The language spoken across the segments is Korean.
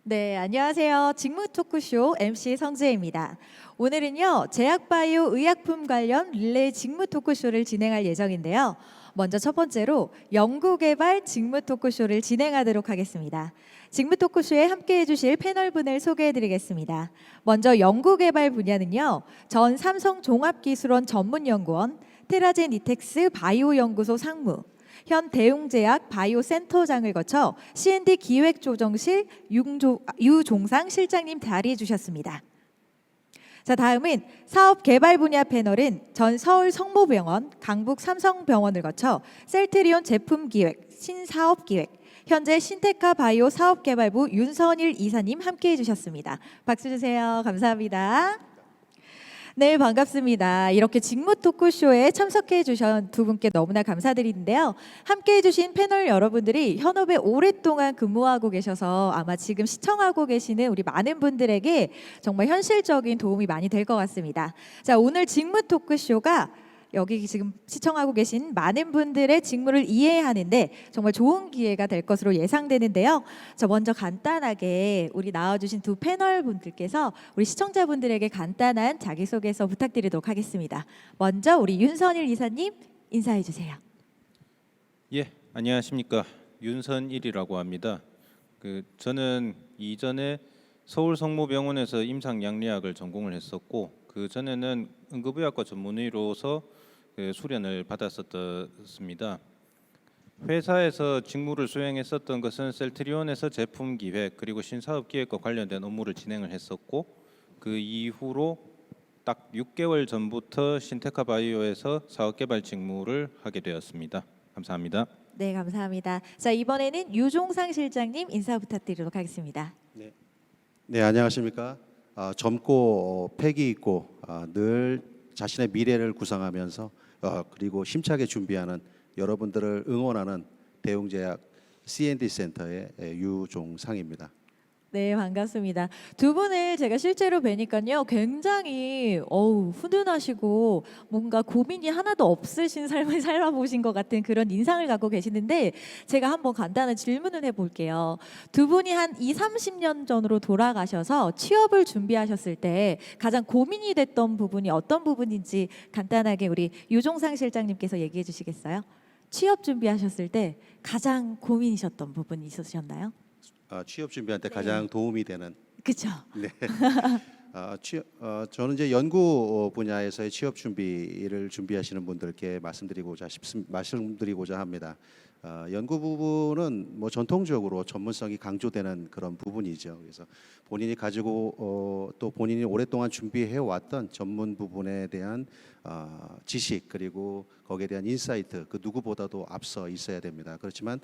네, 안녕하세요. 직무 토크쇼 MC 성재입니다. 오늘은요, 제약바이오 의약품 관련 릴레이 직무 토크쇼를 진행할 예정인데요. 먼저 첫 번째로 연구개발 직무 토크쇼를 진행하도록 하겠습니다. 직무 토크쇼에 함께 해주실 패널분을 소개해드리겠습니다. 먼저 연구개발 분야는요, 전 삼성종합기술원 전문연구원, 테라젠 이텍스 바이오연구소 상무, 현 대웅제약 바이오센터장을 거쳐 C&D 기획조정실 유종상 실장님 자리해 주셨습니다. 자, 다음은 사업 개발 분야 패널은 전 서울 성모병원, 강북 삼성병원을 거쳐 셀트리온 제품 기획, 신사업 기획, 현재 신테카 바이오 사업개발부 윤선일 이사님 함께해 주셨습니다. 박수 주세요. 감사합니다. 네, 반갑습니다. 이렇게 직무 토크쇼에 참석해 주신 두 분께 너무나 감사드리는데요. 함께 해주신 패널 여러분들이 현업에 오랫동안 근무하고 계셔서 아마 지금 시청하고 계시는 우리 많은 분들에게 정말 현실적인 도움이 많이 될 것 같습니다. 자, 오늘 직무 토크쇼가 여기 지금 시청하고 계신 많은 분들의 직무를 이해하는데 정말 좋은 기회가 될 것으로 예상되는데요. 자, 먼저 간단하게 우리 나와주신 두 패널 분들께서 우리 시청자분들에게 간단한 자기소개서 부탁드리도록 하겠습니다. 먼저 우리 윤선일 이사님 인사해 주세요. 예, 안녕하십니까. 윤선일이라고 합니다. 저는 이전에 서울 성모병원에서 임상양리학을 전공을 했었고 그 전에는 응급의학과 전문의로서 수련을 받았었습니다. 회사에서 직무를 수행했었던 것은 셀트리온에서 제품 기획 그리고 신사업 기획과 관련된 업무를 진행을 했었고 그 이후로 딱 6개월 전부터 신테카 바이오에서 사업 개발 직무를 하게 되었습니다. 감사합니다. 네, 감사합니다. 자, 이번에는 유종상 실장님 인사 부탁드리도록 하겠습니다. 네, 안녕하십니까. 젊고 패기 있고 늘 자신의 미래를 구상하면서 그리고 힘차게 준비하는 여러분들을 응원하는 대웅제약 C&D 센터의 유종상입니다. 네, 반갑습니다. 두 분을 제가 실제로 뵈니까요, 굉장히 훈훈하시고 뭔가 고민이 하나도 없으신 삶을 살아보신 것 같은 그런 인상을 갖고 계시는데 제가 한번 간단한 질문을 해볼게요. 두 분이 한 20, 30년 전으로 돌아가셔서 취업을 준비하셨을 때 가장 고민이 됐던 부분이 어떤 부분인지 간단하게 우리 유종상 실장님께서 얘기해 주시겠어요? 취업 준비하셨을 때 가장 고민이셨던 부분이 있으셨나요? 취업 준비할 때 가장 도움이 되는. 그렇죠. 네. 저는 이제 연구 분야에서의 취업 준비를 준비하시는 분들께 말씀드리고자 합니다. 연구 부분은 뭐 전통적으로 전문성이 강조되는 그런 부분이죠. 그래서 본인이 가지고 또 본인이 오랫동안 준비해 왔던 전문 부분에 대한 지식 그리고 거기에 대한 인사이트 그 누구보다도 앞서 있어야 됩니다. 그렇지만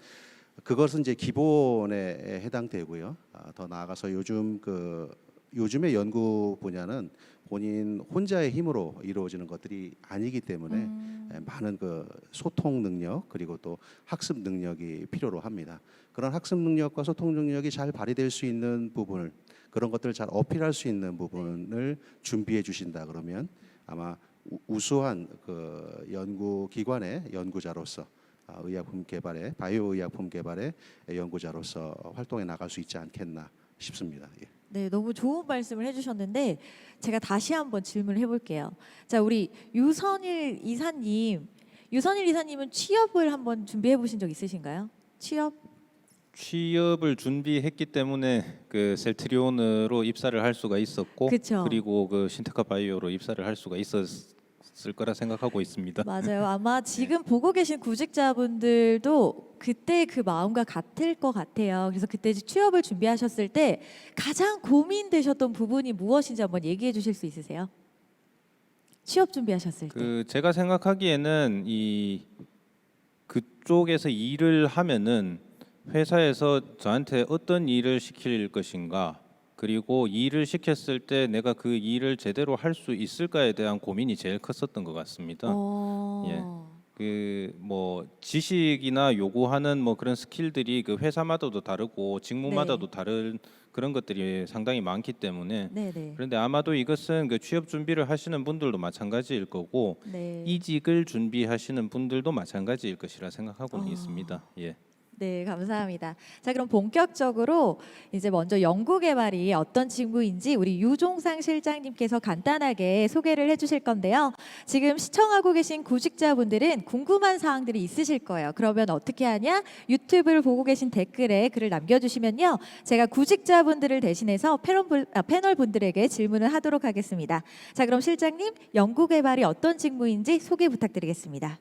그것은 이제 기본에 해당되고요. 더 나아가서 요즘의 연구 분야는 본인 혼자의 힘으로 이루어지는 것들이 아니기 때문에 많은 소통 능력 그리고 또 학습 능력이 필요로 합니다. 그런 학습 능력과 소통 능력이 잘 발휘될 수 있는 부분을 그런 것들을 잘 어필할 수 있는 부분을 준비해 주신다 그러면 아마 우수한 연구 기관의 연구자로서 의약품 개발에 바이오 의약품 개발의 연구자로서 활동해 나갈 수 있지 않겠나 싶습니다. 예. 네, 너무 좋은 말씀을 해주셨는데 제가 다시 한번 질문을 해볼게요. 자, 우리 유선일 이사님은 취업을 한번 준비해 보신 적 있으신가요? 취업을 준비했기 때문에 셀트리온으로 입사를 할 수가 있었고 그쵸. 그리고 신테카 바이오로 입사를 할 수가 있었을 거라 생각하고 있습니다. 맞아요. 아마 지금 보고 계신 구직자분들도 그때 그 마음과 같을 것 같아요. 그래서 그때 취업을 준비하셨을 때 가장 고민되셨던 부분이 무엇인지 한번 얘기해 주실 수 있으세요? 취업 준비하셨을 때. 제가 생각하기에는 그쪽에서 일을 하면은 회사에서 저한테 어떤 일을 시킬 것인가 그리고 일을 시켰을 때 내가 그 일을 제대로 할 수 있을까에 대한 고민이 제일 컸었던 것 같습니다. 예. 뭐 지식이나 요구하는 뭐 그런 스킬들이 회사마다도 다르고 직무마다도 네. 다른 그런 것들이 상당히 많기 때문에 네네. 그런데 아마도 이것은 취업 준비를 하시는 분들도 마찬가지일 거고 네. 이직을 준비하시는 분들도 마찬가지일 것이라 생각하고는 있습니다. 예. 네, 감사합니다. 자, 그럼 본격적으로 이제 먼저 연구개발이 어떤 직무인지 우리 유종상 실장님께서 간단하게 소개를 해주실 건데요. 지금 시청하고 계신 구직자분들은 궁금한 사항들이 있으실 거예요. 그러면 어떻게 하냐? 유튜브를 보고 계신 댓글에 글을 남겨주시면요. 제가 구직자분들을 대신해서 패널 분들에게 질문을 하도록 하겠습니다. 자, 그럼 실장님, 연구개발이 어떤 직무인지 소개 부탁드리겠습니다.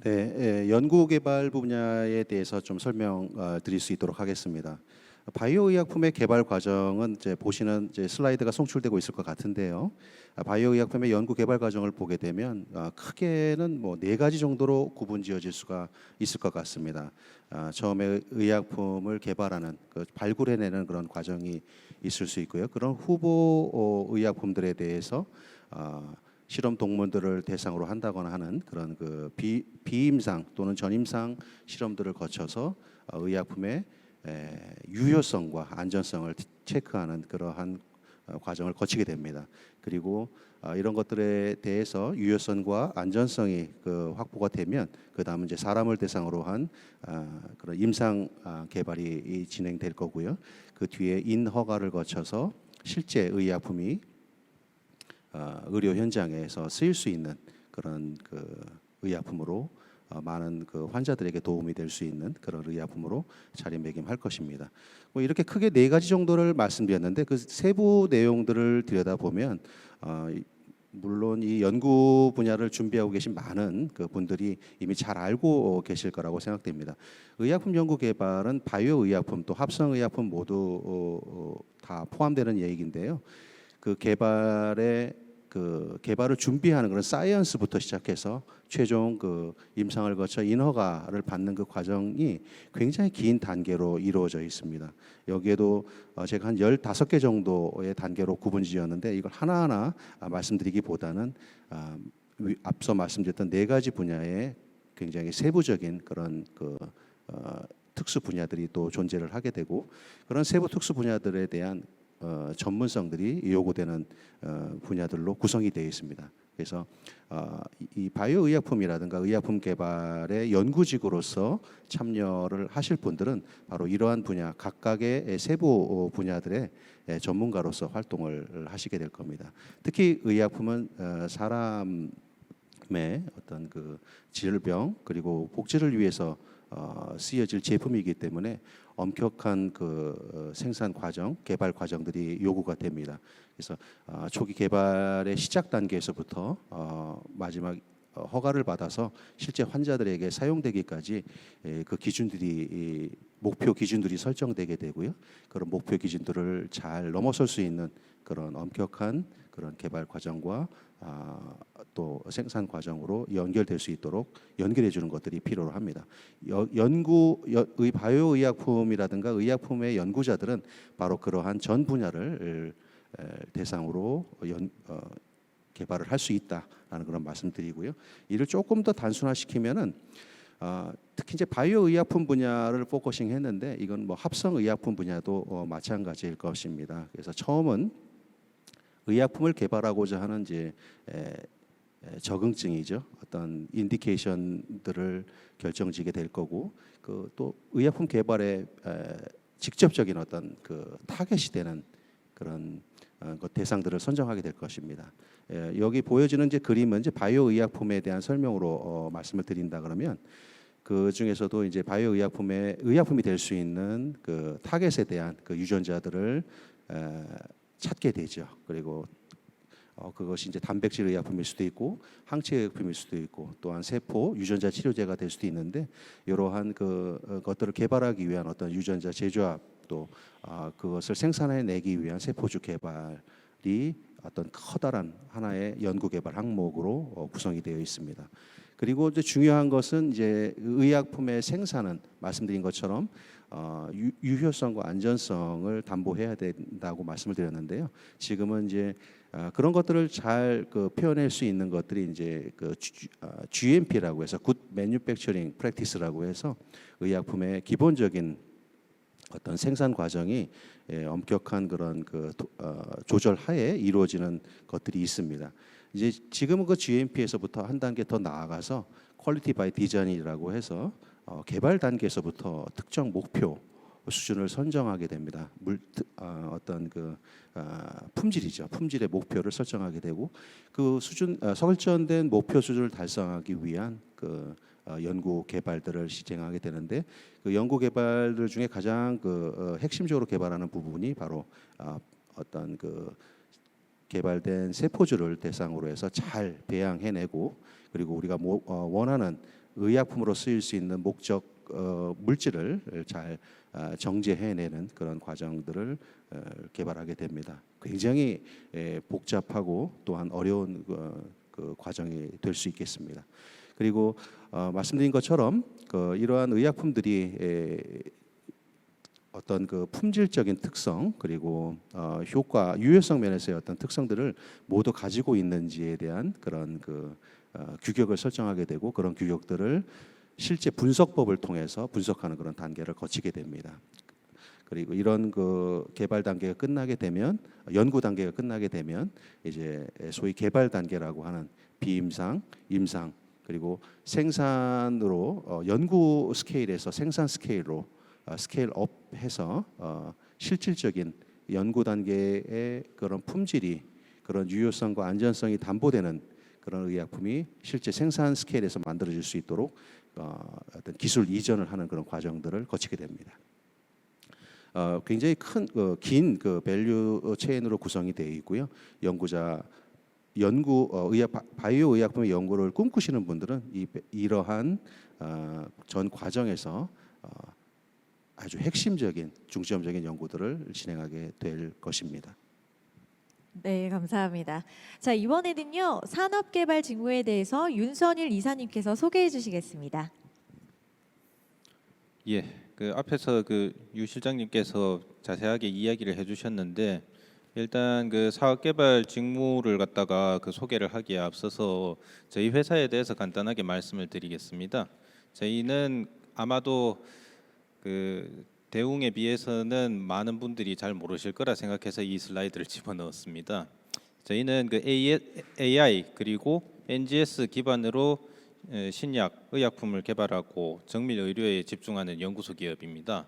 네, 연구개발 분야에 대해서 좀 드릴 수 있도록 하겠습니다. 바이오 의약품의 개발 과정은 이제 보시는 이제 슬라이드가 송출되고 있을 것 같은데요. 바이오 의약품의 연구 개발 과정을 보게 되면 크게는 뭐 4가지 정도로 구분지어질 수가 있을 것 같습니다. 처음에 의약품을 개발하는 발굴해내는 그런 과정이 있을 수 있고요. 그런 후보 의약품들에 대해서 실험 동물들을 대상으로 한다거나 하는 그런 그 비임상 또는 전임상 실험들을 거쳐서 의약품의 유효성과 안전성을 체크하는 그러한 과정을 거치게 됩니다. 그리고 이런 것들에 대해서 유효성과 안전성이 확보가 되면 그 다음은 이제 사람을 대상으로 한 그런 임상 개발이 진행될 거고요. 그 뒤에 인허가를 거쳐서 실제 의약품이 의료 현장에서 쓰일 수 있는 그런 의약품으로 많은 환자들에게 도움이 될 수 있는 그런 의약품으로 자리매김할 것입니다. 뭐 이렇게 크게 4가지 정도를 말씀드렸는데 그 세부 내용들을 들여다보면 물론 이 연구 분야를 준비하고 계신 많은 분들이 이미 잘 알고 계실 거라고 생각됩니다. 의약품 연구 개발은 바이오 의약품 또 합성 의약품 모두 다 포함되는 얘기인데요. 개발을 준비하는 그런 사이언스부터 시작해서 최종 임상을 거쳐 인허가를 받는 그 과정이 굉장히 긴 단계로 이루어져 있습니다. 여기에도 제가 한 15개 정도의 단계로 구분지었는데 이걸 하나하나 말씀드리기보다는 앞서 말씀드렸던 4가지 분야의 굉장히 세부적인 그런 특수 분야들이 또 존재를 하게 되고 그런 세부 특수 분야들에 대한 전문성들이 요구되는 분야들로 구성이 되어 있습니다. 그래서 이 바이오 의약품이라든가 의약품 개발의 연구직으로서 참여를 하실 분들은 바로 이러한 분야 각각의 세부 분야들의 전문가로서 활동을 하시게 될 겁니다. 특히 의약품은 사람의 어떤 질병 그리고 복지를 위해서 쓰여질 제품이기 때문에 엄격한 생산 과정, 개발 과정들이 요구가 됩니다. 그래서 초기 개발의 시작 단계에서부터 마지막 허가를 받아서 실제 환자들에게 사용되기까지 그 기준들이 목표 기준들이 설정되게 되고요. 그런 목표 기준들을 잘 넘어설 수 있는 그런 엄격한 그런 개발 과정과 또 생산 과정으로 연결될 수 있도록 연결해 주는 것들이 필요로 합니다. 바이오 의약품이라든가 의약품의 연구자들은 바로 그러한 전 분야를 대상으로 개발을 할 수 있다라는 그런 말씀드리고요. 이를 조금 더 단순화시키면은 특히 이제 바이오 의약품 분야를 포커싱했는데 이건 뭐 합성 의약품 분야도 마찬가지일 것입니다. 그래서 처음은 의약품을 개발하고자 하는 이제 적응증이죠. 어떤 인디케이션들을 결정지게 될 거고 또 의약품 개발에 직접적인 어떤 타겟이 되는 그런 대상들을 선정하게 될 것입니다. 여기 보여지는 이제 그림은 이제 바이오 의약품에 대한 설명으로 말씀을 드린다 그러면 그 중에서도 이제 바이오 의약품이 될 수 있는 타겟에 대한 유전자들을 찾게 되죠. 그리고 그것이 이제 단백질 의약품일 수도 있고 항체 의약품일 수도 있고 또한 세포 유전자 치료제가 될 수도 있는데 이러한 것들을 개발하기 위한 어떤 유전자 제조합 또 그것을 생산해내기 위한 세포주 개발이 어떤 커다란 하나의 연구 개발 항목으로 구성이 되어 있습니다. 그리고 이제 중요한 것은 이제 의약품의 생산은 말씀드린 것처럼 유효성과 안전성을 담보해야 된다고 말씀을 드렸는데요. 지금은 이제 그런 것들을 잘 표현할 수 있는 것들이 이제 GMP라고 해서 Good Manufacturing Practice라고 해서 의약품의 기본적인 어떤 생산 과정이 엄격한 그런 조절 하에 이루어지는 것들이 있습니다. 이제 지금은 GMP에서부터 한 단계 더 나아가서 퀄리티 바이 디자인이라고 해서 개발 단계에서부터 특정 목표 수준을 선정하게 됩니다. 어떤 품질이죠. 품질의 목표를 설정하게 되고 그 수준 설정된 목표 수준을 달성하기 위한 연구 개발들을 시행하게 되는데 그 연구 개발들 중에 가장 핵심적으로 개발하는 부분이 바로 어떤 개발된 세포들을 대상으로 해서 잘 배양해내고 그리고 우리가 원하는 의약품으로 쓰일 수 있는 목적 물질을 잘 정제해내는 그런 과정들을 개발하게 됩니다. 굉장히 복잡하고 또한 어려운 그 과정이 될 수 있겠습니다. 그리고 말씀드린 것처럼 이러한 의약품들이 어떤 품질적인 특성 그리고 효과 유효성 면에서의 어떤 특성들을 모두 가지고 있는지에 대한 그런 규격을 설정하게 되고 그런 규격들을 실제 분석법을 통해서 분석하는 그런 단계를 거치게 됩니다. 그리고 이런 개발 단계가 끝나게 되면 연구 단계가 끝나게 되면 이제 소위 개발 단계라고 하는 비임상, 임상 그리고 생산으로 연구 스케일에서 생산 스케일로 스케일업해서 실질적인 연구 단계의 그런 품질이 그런 유효성과 안전성이 담보되는 그런 의약품이 실제 생산 스케일에서 만들어질 수 있도록 어떤 기술 이전을 하는 그런 과정들을 거치게 됩니다. 굉장히 긴 밸류 체인으로 구성이 되어 있고요. 바이오 의약품의 연구를 꿈꾸시는 분들은 이러한 전 과정에서 아주 핵심적인 중점적인 연구들을 진행하게 될 것입니다. 네, 감사합니다. 자, 이번에는요. 산업개발 직무에 대해서 윤선일 이사님께서 소개해 주시겠습니다. 예, 앞에서 유 실장님께서 자세하게 이야기를 해주셨는데 일단 사업개발 직무를 갖다가 소개를 하기에 앞서서 저희 회사에 대해서 간단하게 말씀을 드리겠습니다. 저희는 아마도 대웅에 비해서는 많은 분들이 잘 모르실 거라 생각해서 이 슬라이드를 집어넣었습니다. 저희는 AI 그리고 NGS 기반으로 신약, 의약품을 개발하고 정밀 의료에 집중하는 연구소 기업입니다.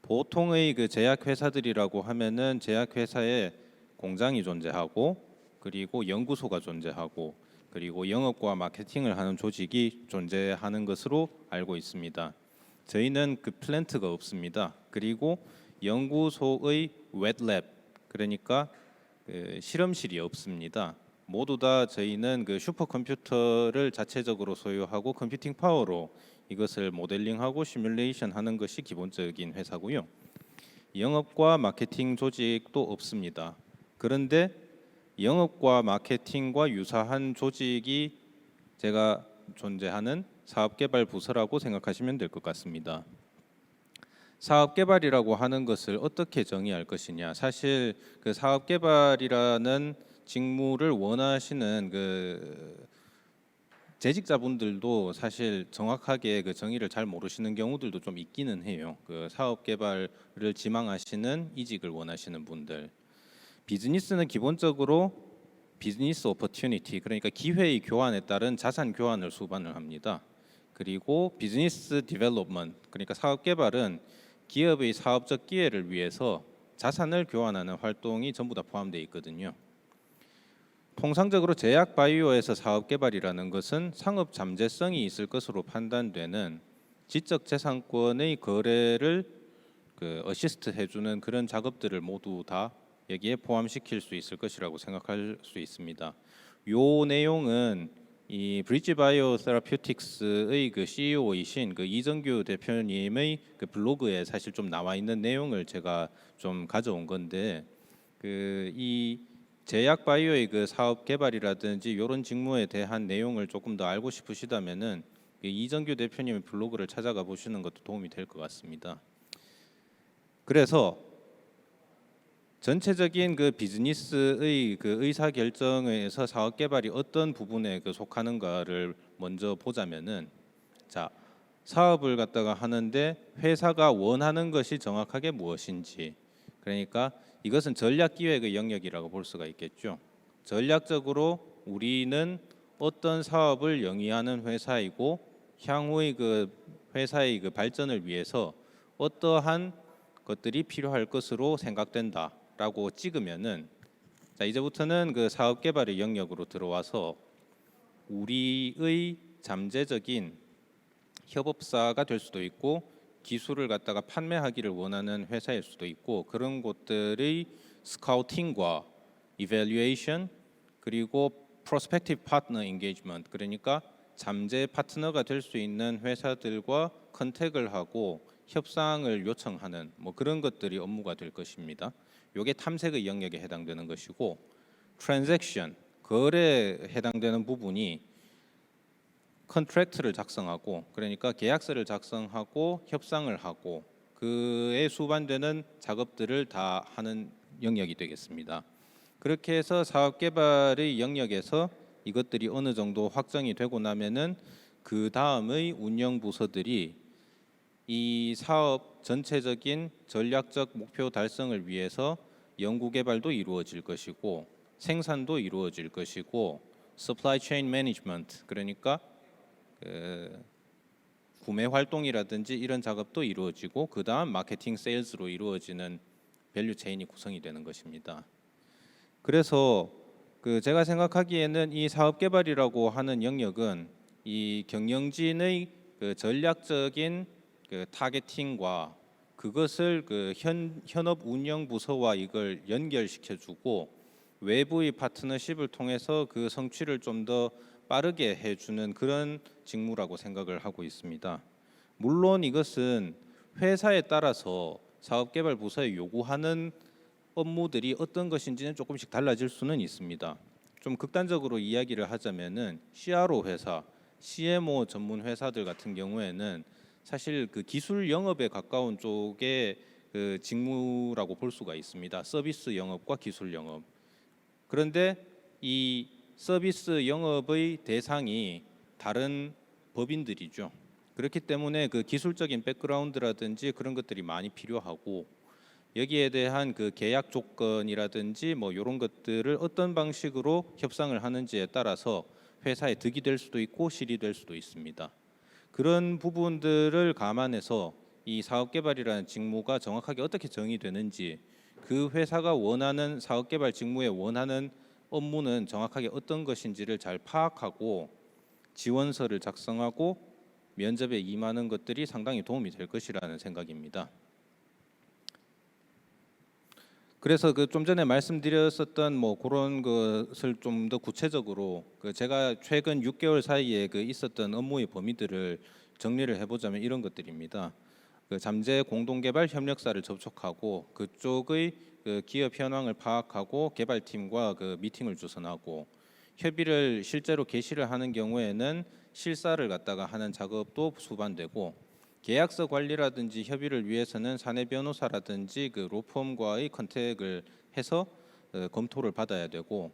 보통의 제약회사들이라고 하면은 제약회사에 공장이 존재하고 그리고 연구소가 존재하고 그리고 영업과 마케팅을 하는 조직이 존재하는 것으로 알고 있습니다. 저희는 플랜트가 없습니다. 그리고 연구소의 웹랩 그러니까 실험실이 없습니다. 모두 다 저희는 슈퍼컴퓨터를 자체적으로 소유하고 컴퓨팅 파워로 이것을 모델링하고 시뮬레이션 하는 것이 기본적인 회사고요. 영업과 마케팅 조직도 없습니다. 그런데 영업과 마케팅과 유사한 조직이 제가 존재하는 사업개발 부서라고 생각하시면 될 것 같습니다. 사업개발이라고 하는 것을 어떻게 정의할 것이냐. 사실 사업개발이라는 직무를 원하시는 재직자분들도 사실 정확하게 정의를 잘 모르시는 경우들도 좀 있기는 해요. 사업 개발을 지망하시는 이직을 원하시는 분들. 비즈니스는 기본적으로 비즈니스 오퍼튜니티 그러니까 기회의 교환에 따른 자산 교환을 수반을 합니다. 그리고 비즈니스 디벨롭먼트 그러니까 사업 개발은 기업의 사업적 기회를 위해서 자산을 교환하는 활동이 전부 다 포함되어 있거든요. 통상적으로 제약 바이오에서 사업 개발이라는 것은 상업 잠재성이 있을 것으로 판단되는 지적 재산권의 거래를 어시스트 해주는 그런 작업들을 모두 다 여기에 포함시킬 수 있을 것이라고 생각할 수 있습니다. 요 내용은 이 브리지 바이오 세라퓨틱스의 CEO이신 이정규 대표님의 블로그에 사실 좀 나와 있는 내용을 제가 좀 가져온 건데 이 제약 바이오의 사업 개발이라든지 이런 직무에 대한 내용을 조금 더 알고 싶으시다면은 이정규 대표님의 블로그를 찾아가 보시는 것도 도움이 될 것 같습니다. 그래서 전체적인 비즈니스의 의사 결정에서 사업 개발이 어떤 부분에 속하는가를 먼저 보자면은 자 사업을 갖다가 하는데 회사가 원하는 것이 정확하게 무엇인지 그러니까 이것은 전략 기획의 영역이라고 볼 수가 있겠죠. 전략적으로 우리는 어떤 사업을 영위하는 회사이고 향후의 회사의 그 발전을 위해서 어떠한 것들이 필요할 것으로 생각된다라고 찍으면은 자 이제부터는 그 사업 개발의 영역으로 들어와서 우리의 잠재적인 협업사가 될 수도 있고 기술을 갖다가 판매하기를 원하는 회사일 수도 있고 그런 곳들의 스카우팅과 이밸류에이션 그리고 프로스펙티브 파트너 엔게이지먼트 그러니까 잠재 파트너가 될 수 있는 회사들과 컨택을 하고 협상을 요청하는 뭐 그런 것들이 업무가 될 것입니다. 이게 탐색의 영역에 해당되는 것이고 트랜잭션 거래에 해당되는 부분이 컨트랙트를 작성하고 그러니까 계약서를 작성하고 협상을 하고 그에 수반되는 작업들을 다 하는 영역이 되겠습니다. 그렇게 해서 사업 개발의 영역에서 이것들이 어느 정도 확정이 되고 나면은 그 다음의 운영 부서들이 이 사업 전체적인 전략적 목표 달성을 위해서 연구 개발도 이루어질 것이고 생산도 이루어질 것이고 supply chain management 그러니까 구매 활동이라든지 이런 작업도 이루어지고 그 다음 마케팅 세일즈로 이루어지는 밸류 체인이 구성이 되는 것입니다. 그래서 제가 생각하기에는 이 사업 개발이라고 하는 영역은 이 경영진의 전략적인 타겟팅과 그것을 현업 운영 부서와 이걸 연결시켜주고 외부의 파트너십을 통해서 그 성취를 좀 더 빠르게 해주는 그런 직무라고 생각을 하고 있습니다. 물론 이것은 회사에 따라서 사업개발 부서에 요구하는 업무들이 어떤 것인지는 조금씩 달라질 수는 있습니다. 좀 극단적으로 이야기를 하자면은 CRO 회사, CMO 전문 회사들 같은 경우에는 사실 그 기술 영업에 가까운 쪽의 그 직무라고 볼 수가 있습니다. 서비스 영업과 기술 영업. 그런데 이 서비스 영업의 대상이 다른 법인들이죠. 그렇기 때문에 그 기술적인 백그라운드라든지 그런 것들이 많이 필요하고 여기에 대한 그 계약 조건이라든지 뭐 이런 것들을 어떤 방식으로 협상을 하는지에 따라서 회사에 득이 될 수도 있고 실이 될 수도 있습니다. 그런 부분들을 감안해서 이 사업개발이라는 직무가 정확하게 어떻게 정의되는지 그 회사가 원하는 사업개발 직무에 원하는 업무는 정확하게 어떤 것인지를 잘 파악하고 지원서를 작성하고 면접에 임하는 것들이 상당히 도움이 될 것이라는 생각입니다. 그래서 그 좀 전에 말씀드렸었던 뭐 그런 것을 좀 더 구체적으로 제가 최근 6개월 사이에 있었던 업무의 범위들을 정리를 해보자면 이런 것들입니다. 잠재 공동개발 협력사를 접촉하고 그쪽의 기업 현황을 파악하고 개발팀과 미팅을 주선하고 협의를 실제로 개시를 하는 경우에는 실사를 갖다가 하는 작업도 수반되고 계약서 관리라든지 협의를 위해서는 사내 변호사라든지 로펌과의 컨택을 해서 검토를 받아야 되고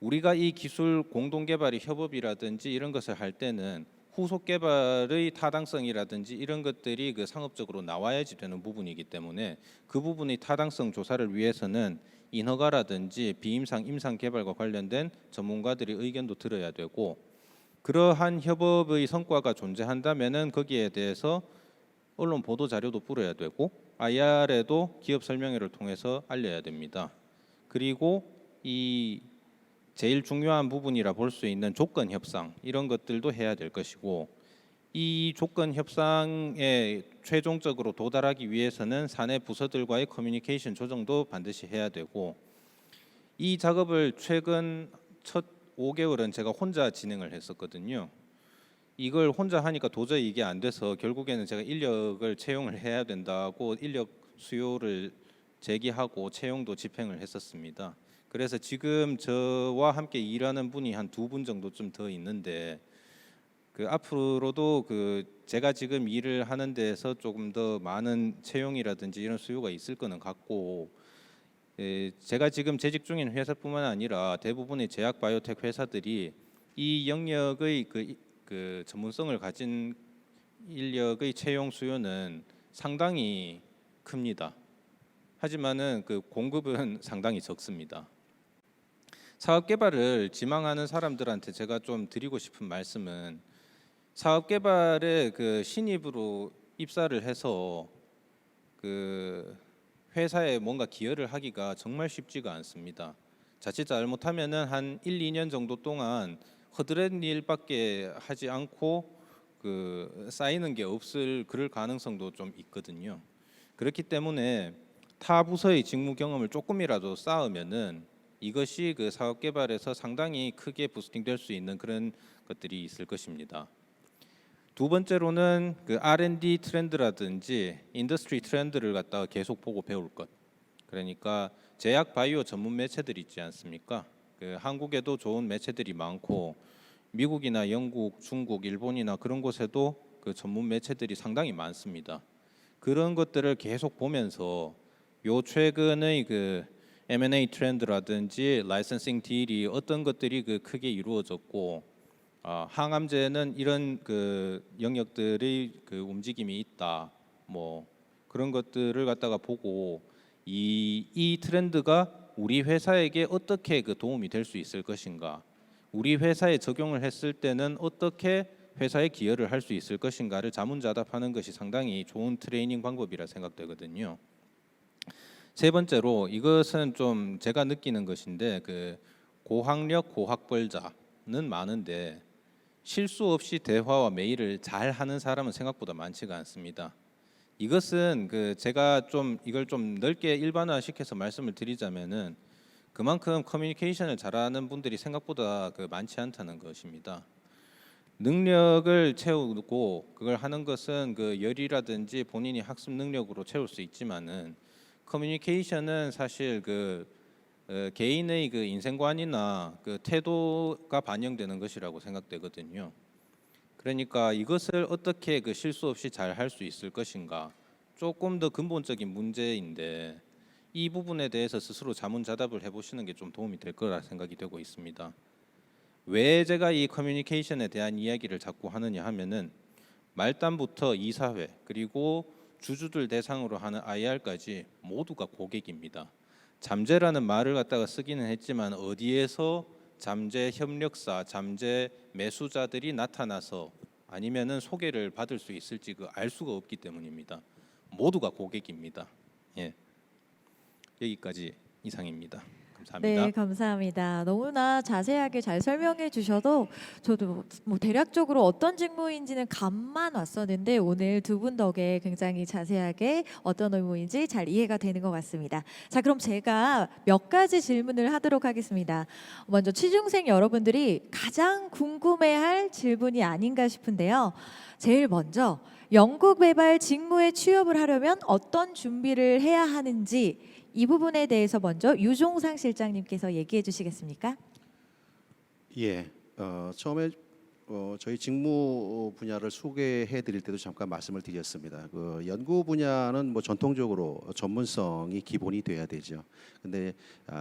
우리가 이 기술 공동 개발의 협업이라든지 이런 것을 할 때는 후속 개발의 타당성이라든지 이런 것들이 상업적으로 나와야지 되는 부분이기 때문에 그 부분의 타당성 조사를 위해서는 인허가라든지 비임상 임상 개발과 관련된 전문가들의 의견도 들어야 되고 그러한 협업의 성과가 존재한다면은 거기에 대해서 언론 보도 자료도 뿌려야 되고 IR에도 기업 설명회를 통해서 알려야 됩니다. 그리고 이 제일 중요한 부분이라 볼 수 있는 조건 협상 이런 것들도 해야 될 것이고 이 조건 협상에 최종적으로 도달하기 위해서는 사내 부서들과의 커뮤니케이션 조정도 반드시 해야 되고 이 작업을 최근 첫 5개월은 제가 혼자 진행을 했었거든요. 이걸 혼자 하니까 도저히 이게 안 돼서 결국에는 제가 인력을 채용을 해야 된다고 인력 수요를 제기하고 채용도 집행을 했었습니다. 그래서 지금 저와 함께 일하는 분이 한 2분 정도쯤 더 있는데 앞으로도 제가 지금 일을 하는 데에서 조금 더 많은 채용이라든지 이런 수요가 있을 거는 같고 제가 지금 재직 중인 회사뿐만 아니라 대부분의 제약 바이오텍 회사들이 이 영역의 전문성을 가진 인력의 채용 수요는 상당히 큽니다. 하지만은 공급은 상당히 적습니다. 사업 개발을 지망하는 사람들한테 제가 좀 드리고 싶은 말씀은 사업 개발에 그 신입으로 입사를 해서 그 회사에 뭔가 기여를 하기가 정말 쉽지가 않습니다. 자칫 잘못하면은 한 1, 2년 정도 동안 허드렛 일밖에 하지 않고 그 쌓이는 게 없을 그럴 가능성도 좀 있거든요. 그렇기 때문에 타 부서의 직무 경험을 조금이라도 쌓으면은 이것이 그 사업 개발에서 상당히 크게 부스팅될 수 있는 그런 것들이 있을 것입니다. 두 번째로는 그 R&D 트렌드라든지 인더스트리 트렌드를 갖다가 계속 보고 배울 것. 그러니까 제약 바이오 전문 매체들 있지 않습니까? 그 한국에도 좋은 매체들이 많고 미국이나 영국, 중국, 일본이나 그런 곳에도 그 전문 매체들이 상당히 많습니다. 그런 것들을 계속 보면서 요 최근의 그 M&A 트렌드라든지 라이선싱 딜이 어떤 것들이 그 크게 이루어졌고 항암제는 이런 그 영역들의 그 움직임이 있다. 뭐 그런 것들을 갖다가 보고 이 트렌드가 우리 회사에게 어떻게 그 도움이 될 수 있을 것인가, 우리 회사에 적용을 했을 때는 어떻게 회사에 기여를 할 수 있을 것인가를 자문자답하는 것이 상당히 좋은 트레이닝 방법이라 생각되거든요. 세 번째로 이것은 좀 제가 느끼는 것인데 그 고학력 고학벌자는 많은데 실수 없이 대화와 메일을 잘 하는 사람은 생각보다 많지가 않습니다. 이것은 그 제가 좀 이걸 좀 넓게 일반화시켜서 말씀을 드리자면은 그만큼 커뮤니케이션을 잘하는 분들이 생각보다 그 많지 않다는 것입니다. 능력을 채우고 그걸 하는 것은 그 열이라든지 본인이 학습 능력으로 채울 수 있지만은 커뮤니케이션은 사실 그 개인의 그 인생관이나 그 태도가 반영되는 것이라고 생각되거든요. 그러니까 이것을 어떻게 그 실수 없이 잘 할 수 있을 것인가, 조금 더 근본적인 문제인데 이 부분에 대해서 스스로 자문자답을 해보시는 게 좀 도움이 될 거라 생각이 되고 있습니다. 왜 제가 이 커뮤니케이션에 대한 이야기를 자꾸 하느냐 하면은 말단부터 이사회 그리고 주주들 대상으로 하는 IR까지 모두가 고객입니다. 잠재라는 말을 갖다가 쓰기는 했지만 어디에서 잠재 협력사, 잠재 매수자들이 나타나서 아니면은 소개를 받을 수 있을지 그 알 수가 없기 때문입니다. 모두가 고객입니다. 예, 여기까지 이상입니다. 감사합니다. 네, 감사합니다. 너무나 자세하게 잘 설명해 주셔도 저도 뭐 대략적으로 어떤 직무인지는 감만 왔었는데 오늘 두 분 덕에 굉장히 자세하게 어떤 의무인지 잘 이해가 되는 것 같습니다. 자, 그럼 제가 몇 가지 질문을 하도록 하겠습니다. 먼저 취중생 여러분들이 가장 궁금해할 질문이 아닌가 싶은데요. 제일 먼저 연구개발 직무에 취업을 하려면 어떤 준비를 해야 하는지 이 부분에 대해서 먼저 유종상 실장님께서 얘기해 주시겠습니까? 예, 처음에 저희 직무 분야를 소개해 드릴 때도 잠깐 말씀을 드렸습니다. 그 연구 분야는 뭐 전통적으로 전문성이 기본이 돼야 되죠. 근데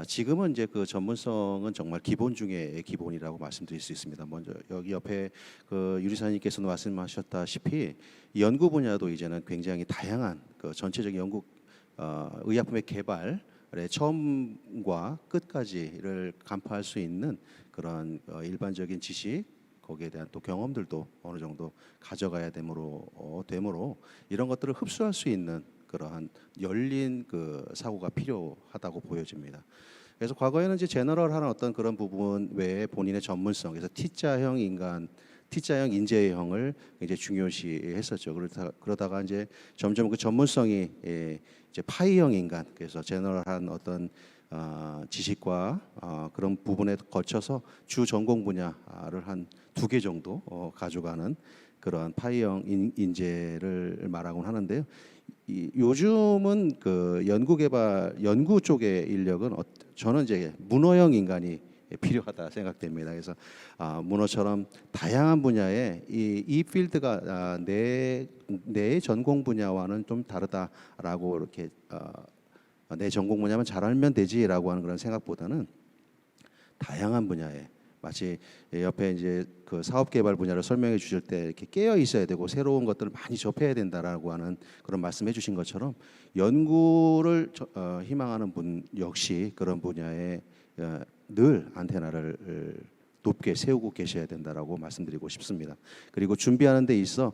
지금은 이제 그 전문성은 정말 기본 중에 기본이라고 말씀드릴 수 있습니다. 먼저 여기 옆에 그 유리사님께서도 말씀하셨다시피 연구 분야도 이제는 굉장히 다양한 그 전체적인 연구 의약품의 개발의 처음과 끝까지를 간파할 수 있는 그런 일반적인 지식, 거기에 대한 또 경험들도 어느 정도 가져가야 되므로 이런 것들을 흡수할 수 있는 그러한 열린 그 사고가 필요하다고 보여집니다. 그래서 과거에는 이제 제너럴한 어떤 그런 부분 외에 본인의 전문성, 그래서 T자형 인재형을 이제 중요시했었죠. 그러다가 이제 점점 그 전문성이 이제 파이형 인간, 그래서 제너럴한 어떤 지식과 그런 부분에 거쳐서 주 전공 분야를 한 2개 정도 가져가는 그러한 파이형 인재를 말하곤 하는데요. 요즘은 그 연구 쪽의 인력은 저는 이제 문어형 인간이 필요하다 생각됩니다. 그래서 문어처럼 다양한 분야에 이 필드가 내 전공 분야와는 좀 다르다라고 이렇게 내 전공 분야만 잘 알면 되지라고 하는 그런 생각보다는 다양한 분야에 마치 옆에 이제 그 사업 개발 분야를 설명해 주실 때 이렇게 깨어 있어야 되고 새로운 것들을 많이 접해야 된다라고 하는 그런 말씀해 주신 것처럼 연구를 희망하는 분 역시 그런 분야에 늘 안테나를 높게 세우고 계셔야 된다라고 말씀드리고 싶습니다. 그리고 준비하는 데 있어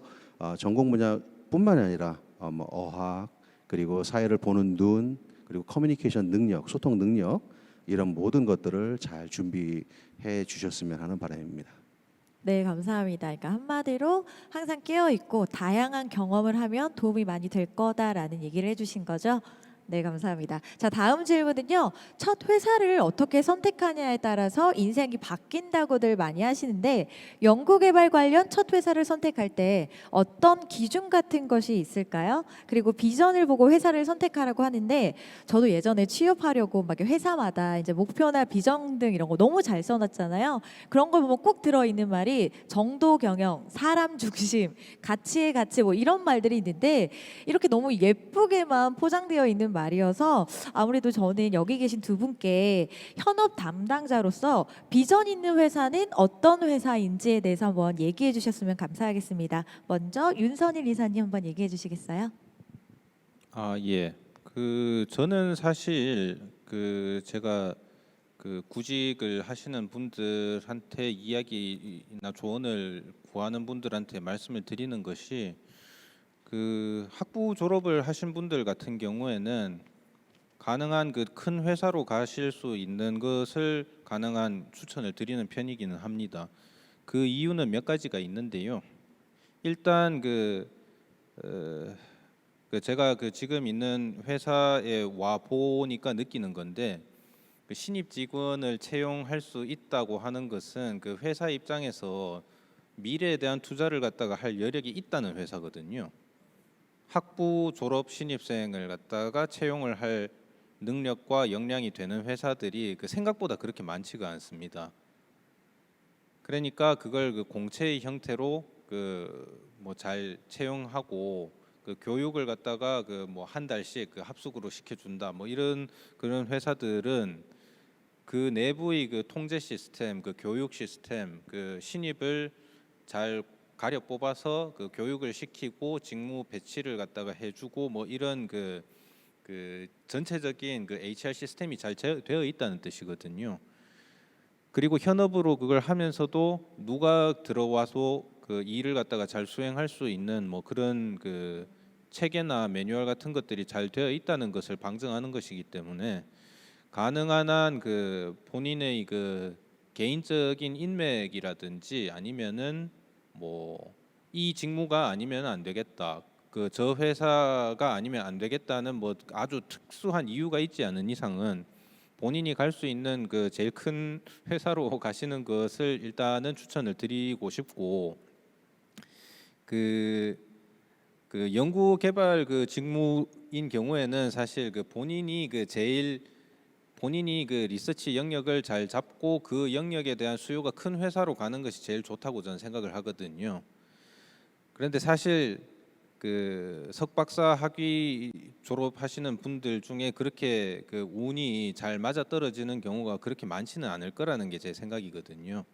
전공 분야뿐만 아니라 뭐 어학 그리고 사회를 보는 눈 그리고 커뮤니케이션 능력, 소통 능력 이런 모든 것들을 잘 준비해 주셨으면 하는 바람입니다. 네, 감사합니다. 그러니까 한마디로 항상 깨어 있고 다양한 경험을 하면 도움이 많이 될 거다라는 얘기를 해주신 거죠. 네, 감사합니다. 자, 다음 질문은요. 첫 회사를 어떻게 선택하냐에 따라서 인생이 바뀐다고들 많이 하시는데 연구개발 관련 첫 회사를 선택할 때 어떤 기준 같은 것이 있을까요? 그리고 비전을 보고 회사를 선택하라고 하는데 저도 예전에 취업하려고 막 회사마다 이제 목표나 비전 등 이런 거 너무 잘 써놨잖아요. 그런 걸 보면 꼭 들어있는 말이 정도 경영, 사람 중심, 가치의 가치 뭐 이런 말들이 있는데 이렇게 너무 예쁘게만 포장되어 있는 말이어서 아무래도 저는 여기 계신 두 분께 현업 담당자로서 비전 있는 회사는 어떤 회사인지에 대해서 한번 얘기해 주셨으면 감사하겠습니다. 먼저 윤선일 이사님 한번 얘기해 주시겠어요? 아, 예. 저는 사실 제가 구직을 하시는 분들한테 이야기나 조언을 구하는 분들한테 말씀을 드리는 것이 학부 졸업을 하신 분들 같은 경우에는 가능한 큰 회사로 가실 수 있는 것을 가능한 추천을 드리는 편이기는 합니다. 그 이유는 몇 가지가 있는데요. 일단 제가 지금 있는 회사에 와 보니까 느끼는 건데 신입 직원을 채용할 수 있다고 하는 것은 그 회사 입장에서 미래에 대한 투자를 갖다가 할 여력이 있다는 회사거든요. 학부 졸업 신입생을 갖다가 채용을 할 능력과 역량이 되는 회사들이 생각보다 그렇게 많지가 않습니다. 그러니까 그걸 공채의 형태로 뭐 잘 채용하고 교육을 갖다가 뭐 한 달씩 합숙으로 시켜준다 뭐 이런 그런 회사들은 그 내부의 통제 시스템, 교육 시스템, 신입을 잘 가려 뽑아서 교육을 시키고 직무 배치를 갖다가 해주고 뭐 이런 전체적인 HR 시스템이 잘 되어 있다는 뜻이거든요. 그리고 현업으로 그걸 하면서도 누가 들어와서 일을 갖다가 잘 수행할 수 있는 뭐 그런 체계나 매뉴얼 같은 것들이 잘 되어 있다는 것을 방증하는 것이기 때문에 가능한 한 본인의 개인적인 인맥이라든지 아니면은 뭐 이 직무가 아니면 안 되겠다. 저 회사가 아니면 안 되겠다는 뭐 아주 특수한 이유가 있지 않은 이상은 본인이 갈 수 있는 제일 큰 회사로 가시는 것을 일단은 추천을 드리고 싶고 연구 개발 직무인 경우에는 사실 본인이 본인이 리서치 영역을 잘 잡고 그 영역에 대한 수요가 큰 회사로 가는 것이 제일 좋다고 저는 생각을 하거든요. 그런데 사실 석박사 학위 졸업하시는 분들 중에 그렇게 운이 잘 맞아 떨어지는 경우가 그렇게 많지는 않을 거라는 게 제 생각이거든요.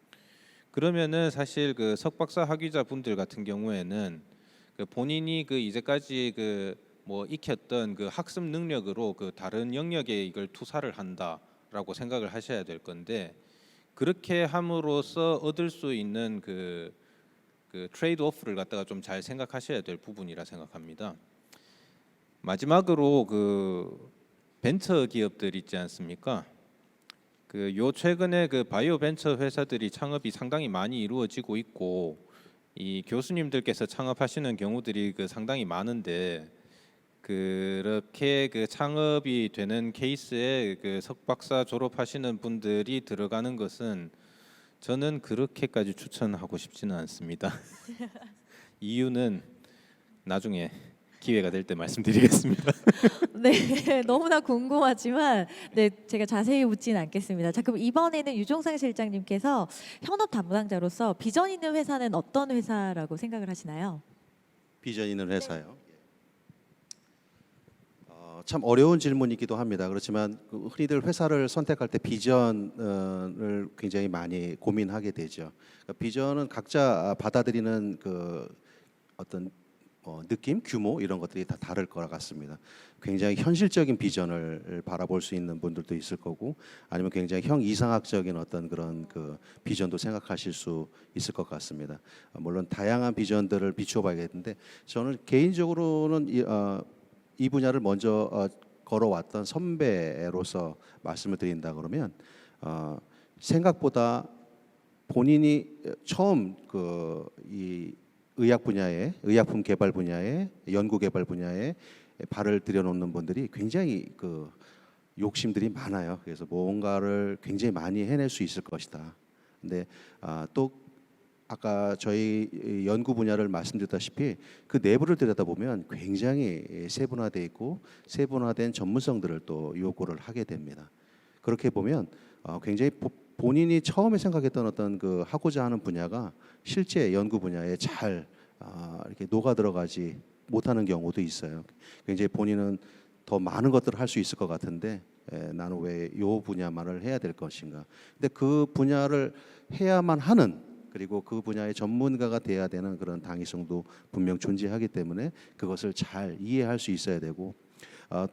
그러면은 사실 석박사 학위자 분들 같은 경우에는 본인이 이제까지 뭐 익혔던 학습 능력으로 다른 영역에 이걸 투사를 한다라고 생각을 하셔야 될 건데 그렇게 함으로써 얻을 수 있는 트레이드 오프를 갖다가 좀 잘 생각하셔야 될 부분이라 생각합니다. 마지막으로 벤처 기업들 있지 않습니까? 요 최근에 바이오 벤처 회사들이 창업이 상당히 많이 이루어지고 있고 이 교수님들께서 창업하시는 경우들이 상당히 많은데 그렇게 창업이 되는 케이스에 석박사 졸업하시는 분들이 들어가는 것은 저는 그렇게까지 추천하고 싶지는 않습니다. 이유는 나중에 기회가 될 때 말씀드리겠습니다. 네, 너무나 궁금하지만 네, 제가 자세히 묻지는 않겠습니다. 자, 그럼 이번에는 유종상 실장님께서 현업 담당자로서 비전 있는 회사는 어떤 회사라고 생각을 하시나요? 비전 있는 회사요. 참 어려운 질문이기도 합니다. 그렇지만 흔히들 회사를 선택할 때 비전을 굉장히 많이 고민하게 되죠. 비전은 각자 받아들이는 어떤 느낌, 규모 이런 것들이 다 다를 것 같습니다. 굉장히 현실적인 비전을 바라볼 수 있는 분들도 있을 거고, 아니면 굉장히 이상학적인 어떤 그런 그 비전도 생각하실 수 있을 것 같습니다. 물론 다양한 비전들을 비춰봐야겠는데, 저는 개인적으로는 이 분야를 먼저 걸어왔던 선배로서 말씀을 드린다 그러면, 생각보다 본인이 처음 이 의약 분야에, 의약품 개발 분야에, 연구 개발 분야에 발을 들여놓는 분들이 굉장히 욕심들이 많아요. 그래서 뭔가를 굉장히 많이 해낼 수 있을 것이다. 근데 또 아까 저희 연구 분야를 말씀드렸다시피 그 내부를 들여다보면 굉장히 세분화되어 있고 세분화된 전문성들을 또 요구를 하게 됩니다. 그렇게 보면 굉장히 본인이 처음에 생각했던 어떤 그 하고자 하는 분야가 실제 연구 분야에 잘 이렇게 녹아 들어가지 못하는 경우도 있어요. 굉장히 본인은 더 많은 것들을 할 수 있을 것 같은데 나는 왜 이 분야만을 해야 될 것인가? 근데 그 분야를 해야만 하는, 그리고 그 분야의 전문가가 돼야 되는 그런 당위성도 분명 존재하기 때문에 그것을 잘 이해할 수 있어야 되고,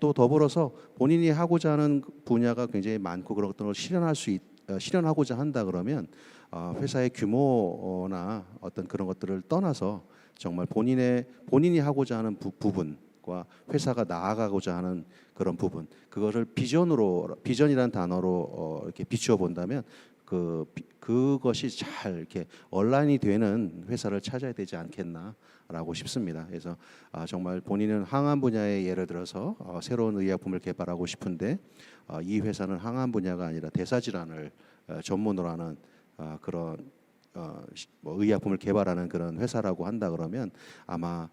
또 더불어서 본인이 하고자 하는 분야가 굉장히 많고 그런 것들을 실현하고자 한다 그러면 회사의 규모나 어떤 그런 것들을 떠나서 정말 본인이 하고자 하는 부분과 회사가 나아가고자 하는 그런 부분, 그것을 비전이라는 단어로 이렇게 비추어 본다면 그것이 잘 이렇게 온라인이 되는 회사를 찾아야 되지 않겠나라고 싶습니다. 그래서 정말 본인은 항암 분야에 예를 들어서 새로운 의약품을 개발하고 싶은데 이 회사는 항암 분야가 아니라 대사질환을 전문으로 하는 그런 뭐 의약품을 개발하는 그런 회사라고 한다 그러면 아마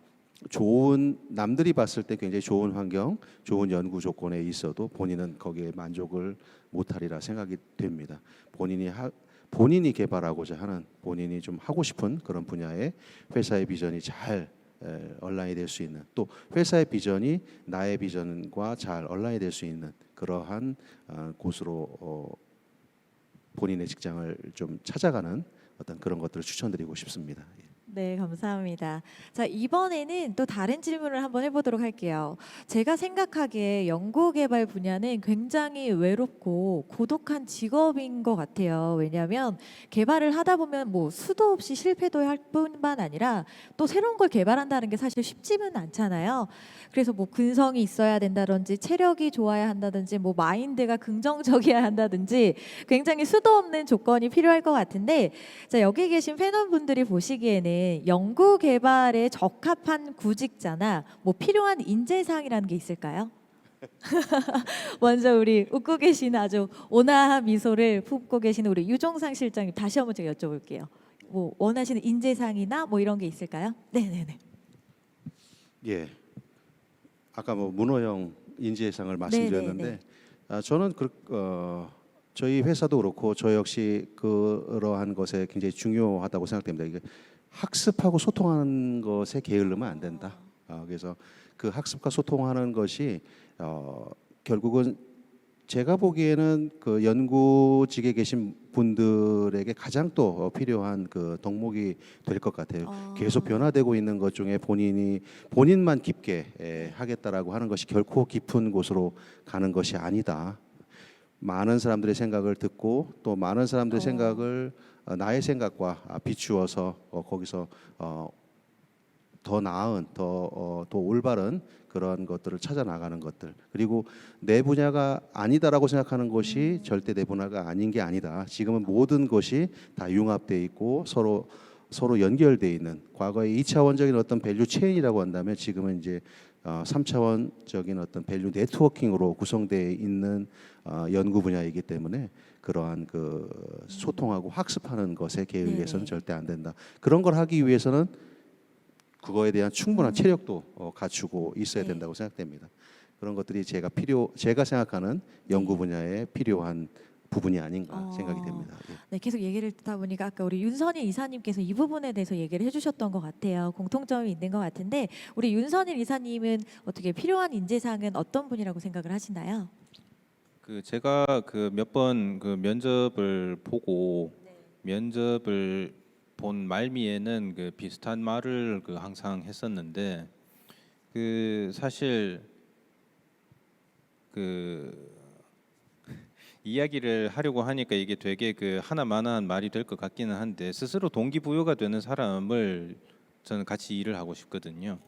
좋은, 남들이 봤을 때 굉장히 좋은 환경, 좋은 연구 조건에 있어도 본인은 거기에 만족을 못하리라 생각이 됩니다. 본인이 개발하고자 하는, 본인이 좀 하고 싶은 그런 분야에 회사의 비전이 잘 얼라인이 될 수 있는, 또 회사의 비전이 나의 비전과 잘 얼라인이 될 수 있는 그러한 곳으로 본인의 직장을 좀 찾아가는 어떤 그런 것들을 추천드리고 싶습니다. 네, 감사합니다. 자, 이번에는 또 다른 질문을 한번 해보도록 할게요. 제가 생각하기에 연구개발 분야는 굉장히 외롭고 고독한 직업인 것 같아요. 왜냐하면 개발을 하다 보면 뭐 수도 없이 실패도 할 뿐만 아니라 또 새로운 걸 개발한다는 게 사실 쉽지는 않잖아요. 그래서 뭐 근성이 있어야 된다든지 체력이 좋아야 한다든지 뭐 마인드가 긍정적이어야 한다든지 굉장히 수도 없는 조건이 필요할 것 같은데, 자, 여기 계신 패널분들이 보시기에는 연구 개발에 적합한 구직자나 뭐 필요한 인재상이라는 게 있을까요? 먼저 우리 웃고 계신 아주 온화한 미소를 품고 계시는 우리 유종상 실장님 다시 한번 제가 여쭤볼게요. 뭐 원하시는 인재상이나 뭐 이런 게 있을까요? 네네네. 예, 아까 뭐 문호영 인재상을 말씀드렸는데 저는 저희 회사도 그렇고 저 역시 그러한 것에 굉장히 중요하다고 생각됩니다. 이게 학습하고 소통하는 것에 게을르면 안 된다. 그래서 그 학습과 소통하는 것이 결국은 제가 보기에는 그 연구직에 계신 분들에게 가장 또 필요한 그 덕목이 될 것 같아요. 계속 변화되고 있는 것 중에 본인만 깊게 하겠다라고 하는 것이 결코 깊은 곳으로 가는 것이 아니다. 많은 사람들의 생각을 듣고 또 많은 사람들의 생각을 나의 생각과 비추어서 거기서 더 나은, 더 올바른 그런 것들을 찾아 나가는 것들, 그리고 내 분야가 아니다라고 생각하는 것이 절대 내 분야가 아닌 게 아니다. 지금은 모든 것이 다 융합되어 있고 서로 연결되어 있는, 과거에 2차원적인 어떤 밸류 체인이라고 한다면 지금은 이제 3차원적인 어떤 밸류 네트워킹으로 구성되어 있는 연구 분야이기 때문에 그러한 그 소통하고 학습하는 것에 게을리해서는 절대 안 된다. 그런 걸 하기 위해서는 그거에 대한 충분한 체력도 갖추고 있어야 된다고 생각됩니다. 그런 것들이 제가 생각하는 연구 분야에 필요한 부분이 아닌가 생각이 됩니다. 예. 네, 계속 얘기를 듣다 보니까 아까 우리 윤선일 이사님께서 이 부분에 대해서 얘기를 해주셨던 것 같아요. 공통점이 있는 것 같은데 우리 윤선일 이사님은 어떻게 필요한 인재상은 어떤 분이라고 생각을 하시나요? 제가 몇 번 그 면접을 보고 면접을 본 말미에는 그 비슷한 말을 그 항상 했었는데 그 사실 그 이야기를 하려고 하니까 이게 되게 그 하나만한 말이 될 것 같기는 한데 스스로 동기부여가 되는 사람을 저는 같이 일을 하고 싶거든요.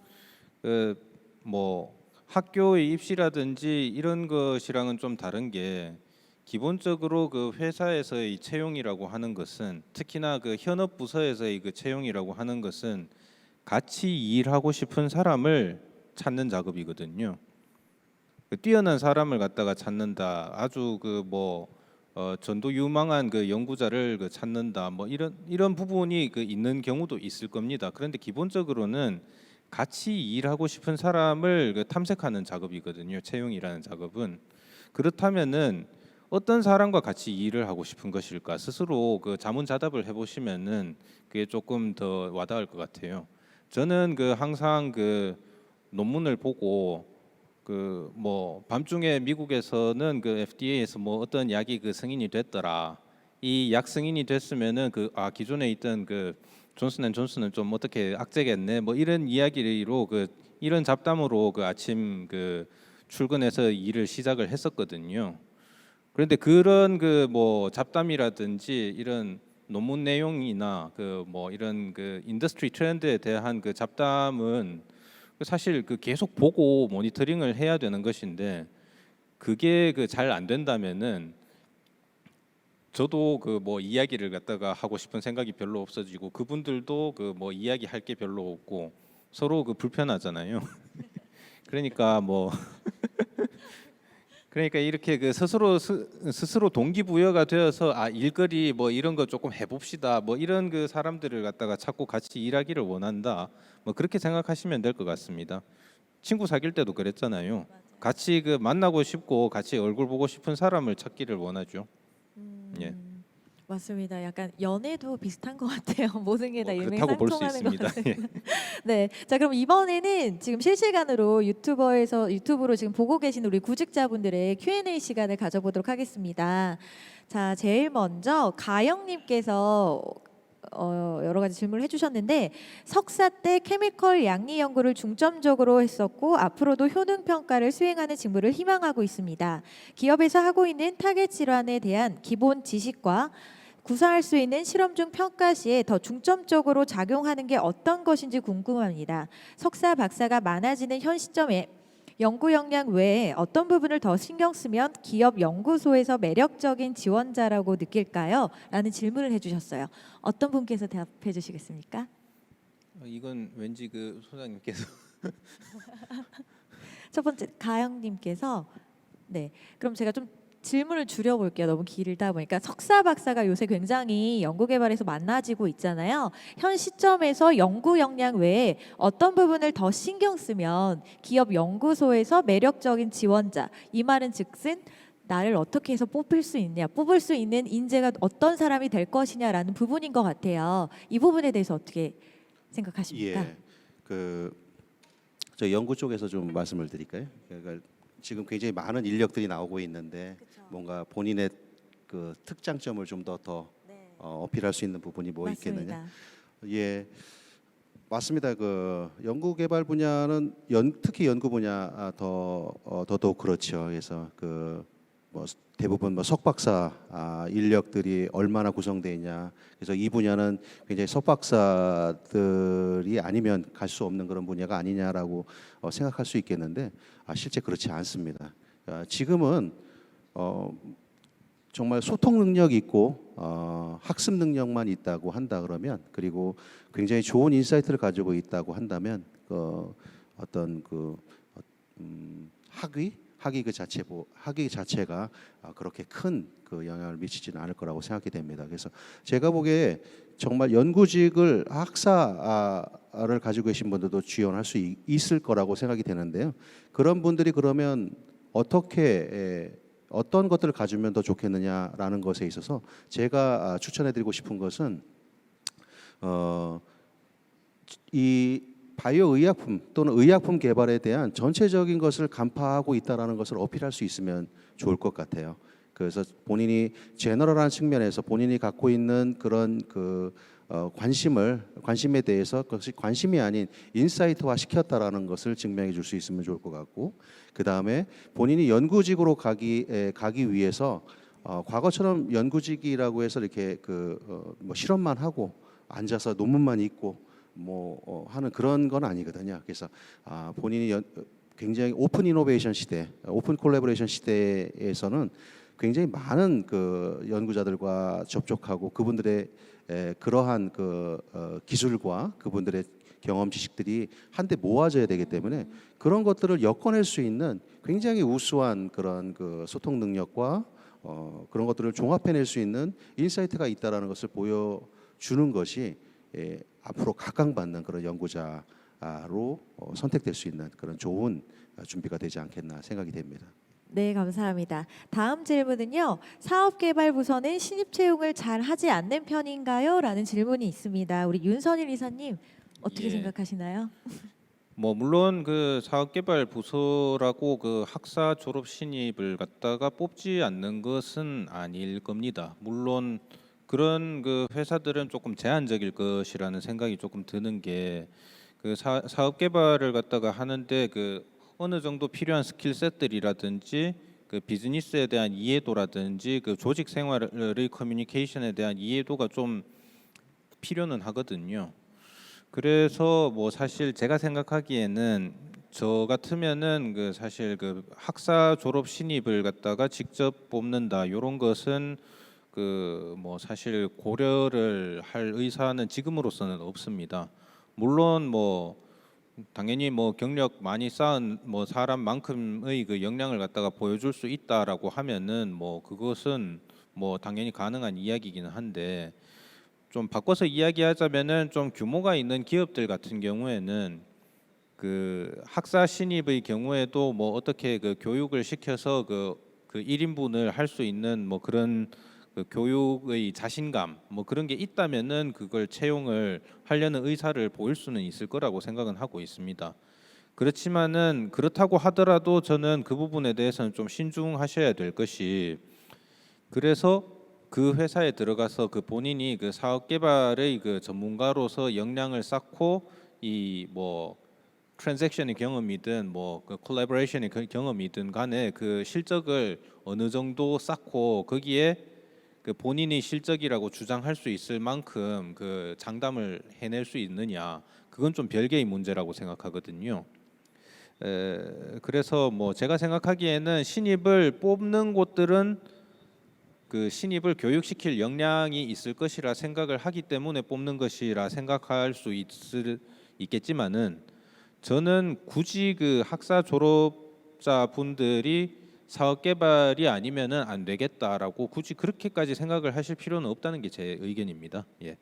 그 뭐 학교의 입시라든지 이런 것이랑은 좀 다른 게 기본적으로 그 회사에서의 채용이라고 하는 것은 특히나 그 현업 부서에서의 그 채용이라고 하는 것은 같이 일하고 싶은 사람을 찾는 작업이거든요. 그 뛰어난 사람을 갖다가 찾는다. 아주 그 뭐 전도 유망한 그 연구자를 그 찾는다. 뭐 이런 부분이 그 있는 경우도 있을 겁니다. 그런데 기본적으로는 같이 일하고 싶은 사람을 그 탐색하는 작업이거든요. 채용이라는 작업은. 그렇다면은 어떤 사람과 같이 일을 하고 싶은 것일까? 스스로 그 자문자답을 해보시면은 그게 조금 더 와닿을 것 같아요. 저는 그 항상 그 논문을 보고 그 뭐 밤중에 미국에서는 그 FDA에서 뭐 어떤 약이 그 승인이 됐더라. 이 약 승인이 됐으면은 그 기존에 있던 그 존슨앤존슨은 좀 어떻게 악재겠네. 뭐 이런 이야기로 그 이런 잡담으로 그 아침 그 출근해서 일을 시작을 했었거든요. 그런데 그런 그 뭐 잡담이라든지 이런 논문 내용이나 그 뭐 이런 그 인더스트리 트렌드에 대한 그 잡담은 사실 그 계속 보고 모니터링을 해야 되는 것인데 그게 그 잘 안 된다면은 저도 그 뭐 이야기를 갖다가 하고 싶은 생각이 별로 없어지고 그분들도 그 뭐 이야기할 게 별로 없고 서로 그 불편하잖아요. 그러니까 뭐 그러니까 이렇게 그 스스로 동기부여가 되어서 일거리 뭐 이런 거 조금 해봅시다 뭐 이런 그 사람들을 갖다가 찾고 같이 일하기를 원한다 뭐 그렇게 생각하시면 될 것 같습니다. 친구 사귈 때도 그랬잖아요. 같이 그 만나고 싶고 같이 얼굴 보고 싶은 사람을 찾기를 원하죠. 예. 맞습니다. 약간 연애도 비슷한 것 같아요. 모든 게 다 그렇다고 볼 수 일맥상통하는 것 있습니다. 예. 같습니다. 네, 자 그럼 이번에는 지금 실시간으로 유튜브로 지금 보고 계신 우리 구직자분들의 Q&A 시간을 가져보도록 하겠습니다. 자, 제일 먼저 가영님께서 여러 가지 질문을 해주셨는데 석사 때 케미컬 양리 연구를 중점적으로 했었고 앞으로도 효능 평가를 수행하는 직무를 희망하고 있습니다. 기업에서 하고 있는 타겟 질환에 대한 기본 지식과 구사할 수 있는 실험 중 평가 시에 더 중점적으로 작용하는 게 어떤 것인지 궁금합니다. 석사, 박사가 많아지는 현 시점에 연구 역량 외에 어떤 부분을 더 신경 쓰면 기업 연구소에서 매력적인 지원자라고 느낄까요? 라는 질문을 해주셨어요. 어떤 분께서 대답해 주시겠습니까? 이건 왠지 그 소장님께서 첫 번째 가영님께서 네, 그럼 제가 좀 질문을 줄여볼게요. 너무 길다 보니까 석사, 박사가 요새 굉장히 연구개발에서 많아지고 있잖아요. 현 시점에서 연구 역량 외에 어떤 부분을 더 신경 쓰면 기업 연구소에서 매력적인 지원자, 이 말은 즉슨 나를 어떻게 해서 뽑을 수 있는 인재가 어떤 사람이 될 것이냐라는 부분인 것 같아요. 이 부분에 대해서 어떻게 생각하십니까? 예, 저 연구 쪽에서 좀 말씀을 드릴까요? 그러니까 지금 굉장히 많은 인력들이 나오고 있는데 뭔가 본인의 그 특장점을 좀 더 어필할 수 있는 부분이 뭐 있겠느냐? 예, 맞습니다. 그 연구 개발 분야는 특히 연구 분야 더더욱 그렇죠. 그래서 그 뭐 대부분 뭐 석박사 인력들이 얼마나 구성되어 있냐. 그래서 이 분야는 굉장히 석박사들이 아니면 갈 수 없는 그런 분야가 아니냐라고 생각할 수 있겠는데 실제 그렇지 않습니다. 지금은 정말 소통 능력 있고 학습 능력만 있다고 한다 그러면 그리고 굉장히 좋은 인사이트를 가지고 있다고 한다면 어떤 학위 자체가 그렇게 큰 그 영향을 미치지는 않을 거라고 생각이 됩니다. 그래서 제가 보기에 정말 연구직을 학사를 가지고 계신 분들도 지원할 수 있을 거라고 생각이 되는데요. 그런 분들이 그러면 어떤 것들을 가지면 더 좋겠느냐라는 것에 있어서 제가 추천해드리고 싶은 것은 이 바이오 의약품 또는 의약품 개발에 대한 전체적인 것을 간파하고 있다라는 것을 어필할 수 있으면 좋을 것 같아요. 그래서 본인이 제너럴한 측면에서 본인이 갖고 있는 그런 관심에 대해서 그것이 관심이 아닌 인사이트화 시켰다라는 것을 증명해 줄 수 있으면 좋을 것 같고, 그 다음에 본인이 연구직으로 가기 위해서 과거처럼 연구직이라고 해서 이렇게 뭐 실험만 하고 앉아서 논문만 읽고 하는 그런 건 아니거든요. 그래서 본인이 굉장히 오픈 이노베이션 시대, 오픈 콜라보레이션 시대에서는 굉장히 많은 연구자들과 접촉하고 그분들의 그러한 기술과 그분들의 경험 지식들이 한데 모아져야 되기 때문에 그런 것들을 엮어낼 수 있는 굉장히 우수한 그런 소통 능력과 그런 것들을 종합해낼 수 있는 인사이트가 있다라는 것을 보여주는 것이 앞으로 각광받는 그런 연구자로 선택될 수 있는 그런 좋은 준비가 되지 않겠나 생각이 됩니다. 네, 감사합니다. 다음 질문은요. 사업개발부서는 신입 채용을 잘 하지 않는 편인가요? 라는 질문이 있습니다. 우리 윤선일 이사님 어떻게 예. 생각하시나요? 뭐 물론 그 사업개발 부서라고 그 학사 졸업 신입을 갖다가 뽑지 않는 것은 아닐 겁니다. 물론 그런 그 회사들은 조금 제한적일 것이라는 생각이 조금 드는 게 그 사업개발을 갖다가 하는데 그 어느 정도 필요한 스킬셋들이라든지 그 비즈니스에 대한 이해도라든지 그 조직 생활의 커뮤니케이션에 대한 이해도가 좀 필요는 하거든요. 그래서 뭐 사실 제가 생각하기에는 저 같으면은 그 사실 그 학사 졸업 신입을 갖다가 직접 뽑는다 이런 것은 그 뭐 사실 고려를 할 의사는 지금으로서는 없습니다. 물론 뭐 당연히 뭐 경력 많이 쌓은 뭐 사람만큼의 그 역량을 갖다가 보여줄 수 있다라고 하면은 뭐 그것은 뭐 당연히 가능한 이야기이기는 한데 좀 바꿔서 이야기하자면은 좀 규모가 있는 기업들 같은 경우에는 그 학사 신입의 경우에도 뭐 어떻게 그 교육을 시켜서 그 1인분을 할 수 있는 뭐 그런 그 교육의 자신감 뭐 그런 게 있다면은 그걸 채용을 하려는 의사를 보일 수는 있을 거라고 생각은 하고 있습니다. 그렇지만은 그렇다고 하더라도 저는 그 부분에 대해서는 좀 신중하셔야 될 것이 그래서 그 회사에 들어가서 그 본인이 그 사업 개발의 그 전문가로서 역량을 쌓고 이 뭐 트랜잭션의 경험이든 뭐 그 콜라보레이션의 경험이든 간에 그 실적을 어느 정도 쌓고 거기에 그 본인이 실적이라고 주장할 수 있을 만큼 그 장담을 해낼 수 있느냐 그건 좀 별개의 문제라고 생각하거든요. 그래서 뭐 제가 생각하기에는 신입을 뽑는 곳들은 그 신입을 교육시킬 역량이 있을 것이라 생각을 하기 때문에 뽑는 것이라 생각할 수 있겠지만은 저는 굳이 그 학사 졸업자 분들이 사업 개발이 아니면은 안 되겠다라고 굳이 그렇게까지 생각을 하실 필요는 없다는 게 제 의견입니다. 예.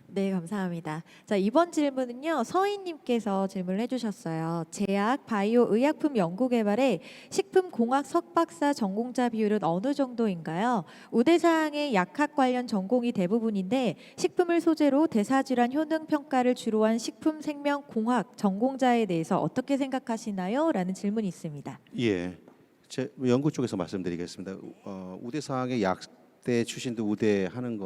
네, 감사합니다. 자, 이번 질문은요. 서희님께서 질문을 해주셨어요. 제약, 바이오, 의약품 연구개발의 식품공학 석박사 전공자 비율은 어느 정도인가요? 우대사항의 약학 관련 전공이 대부분인데 식품을 소재로 대사질환 효능 평가를 주로 한 식품생명공학 전공자에 대해서 어떻게 생각하시나요? 라는 질문이 있습니다. 예, 제 연구 쪽에서 말씀드리겠습니다. 우대사항의 약대 출신도 우대하는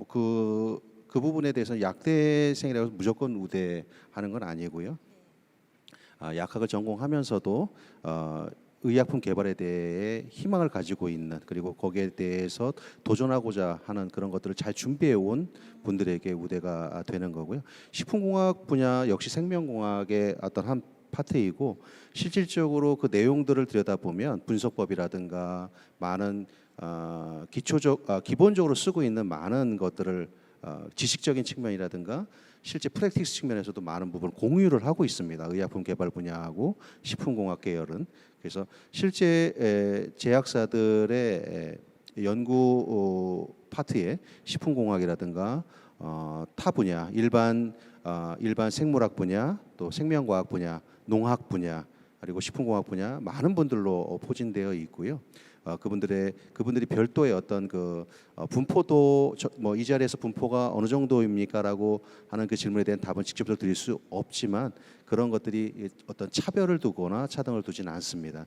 그 부분에 대해서는 약대생이라고 해서 무조건 우대하는 건 아니고요. 약학을 전공하면서도 의약품 개발에 대해 희망을 가지고 있는 그리고 거기에 대해서 도전하고자 하는 그런 것들을 잘 준비해 온 분들에게 우대가 되는 거고요. 식품공학 분야 역시 생명공학의 어떤 한 파트이고 실질적으로 그 내용들을 들여다보면 분석법이라든가 많은 기본적으로 쓰고 있는 많은 것들을 지식적인 측면이라든가 실제 프랙티스 측면에서도 많은 부분을 공유를 하고 있습니다. 의약품 개발 분야하고 식품공학 계열은. 그래서 실제 제약사들의 연구 파트에 식품공학이라든가 타 분야, 일반 생물학 분야, 또 생명과학 분야, 농학 분야 그리고 식품공학 분야 많은 분들로 포진되어 있고요. 그분들이 별도의 어떤 분포도 뭐 이 자리에서 분포가 어느 정도입니까라고 하는 그 질문에 대한 답은 직접적으로 드릴 수 없지만 그런 것들이 어떤 차별을 두거나 차등을 두지는 않습니다.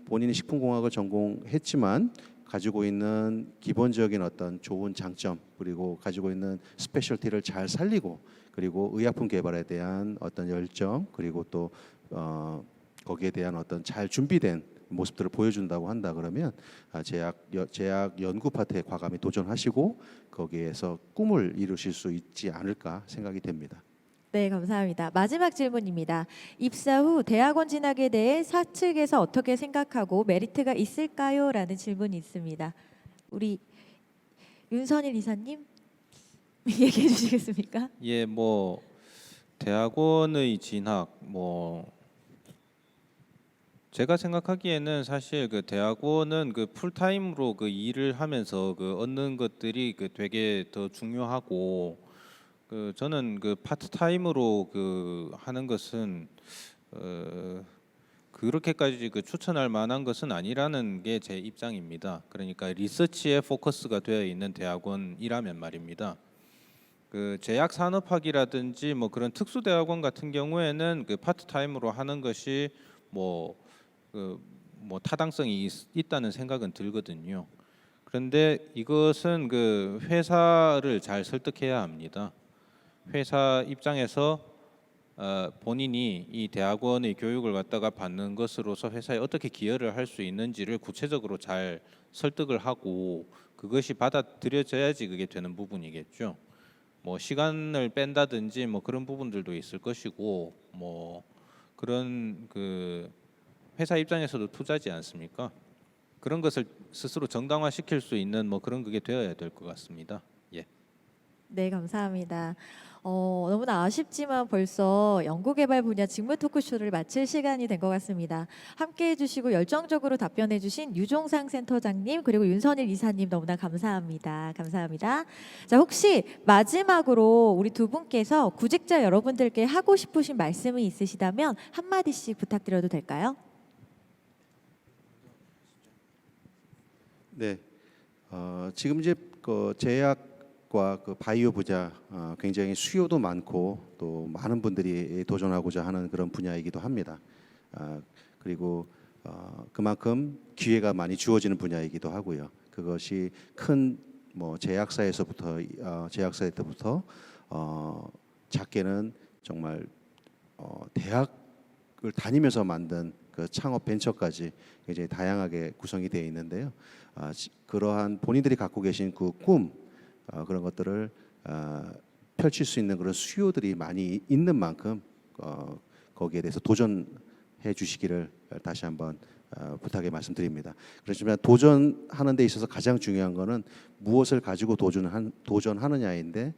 본인이 식품공학을 전공했지만 가지고 있는 기본적인 어떤 좋은 장점 그리고 가지고 있는 스페셜티를 잘 살리고 그리고 의약품 개발에 대한 어떤 열정 그리고 또 거기에 대한 어떤 잘 준비된 모습들을 보여준다고 한다 그러면 제약 연구 파트에 과감히 도전하시고 거기에서 꿈을 이루실 수 있지 않을까 생각이 됩니다. 네, 감사합니다. 마지막 질문입니다. 입사 후 대학원 진학에 대해 사측에서 어떻게 생각하고 메리트가 있을까요? 라는 질문이 있습니다. 우리 윤선일 이사님 얘기해 주시겠습니까? 예, 뭐 대학원의 진학 뭐 제가 생각하기에는 사실 그 대학원은 그 풀타임으로 그 일을 하면서 그 얻는 것들이 그 되게 더 중요하고 그 저는 그 파트타임으로 그 하는 것은 그렇게까지 그 추천할 만한 것은 아니라는 게 제 입장입니다. 그러니까 리서치에 포커스가 되어 있는 대학원이라면 말입니다. 그 제약 산업학이라든지 뭐 그런 특수 대학원 같은 경우에는 그 파트타임으로 하는 것이 뭐 타당성이 있다는 생각은 들거든요. 그런데 이것은 그 회사를 잘 설득해야 합니다. 회사 입장에서 본인이 이 대학원의 교육을 갖다가 받는 것으로서 회사에 어떻게 기여를 할 수 있는지를 구체적으로 잘 설득을 하고 그것이 받아들여져야지 그게 되는 부분이겠죠. 뭐 시간을 뺀다든지 뭐 그런 부분들도 있을 것이고 뭐 그런 그 회사 입장에서도 투자지 않습니까? 그런 것을 스스로 정당화시킬 수 있는 뭐 그런 그게 되어야 될 것 같습니다. 예. 네, 감사합니다. 너무나 아쉽지만 벌써 연구개발 분야 직무 토크쇼를 마칠 시간이 된 것 같습니다. 함께해 주시고 열정적으로 답변해 주신 유종상 센터장님 그리고 윤선일 이사님 너무나 감사합니다. 감사합니다. 자, 혹시 마지막으로 우리 두 분께서 구직자 여러분들께 하고 싶으신 말씀이 있으시다면 한마디씩 부탁드려도 될까요? 네, 지금 이제 그 제약과 그 바이오 분야 굉장히 수요도 많고 또 많은 분들이 도전하고자 하는 그런 분야이기도 합니다. 그리고 그만큼 기회가 많이 주어지는 분야이기도 하고요. 그것이 큰 뭐 제약사에 때부터 작게는 정말 대학을 다니면서 만든 그 창업 벤처까지 굉장히 다양하게 구성이 되어 있는데요. 그러한 본인들이 갖고 계신 그 꿈 그런 것들을 펼칠 수 있는 그런 수요들이 많이 있는 만큼 거기에 대해서 도전해 주시기를 다시 한번 부탁의 말씀드립니다. 그렇지만 도전하는 데 있어서 가장 중요한 거는 무엇을 가지고 도전하느냐인데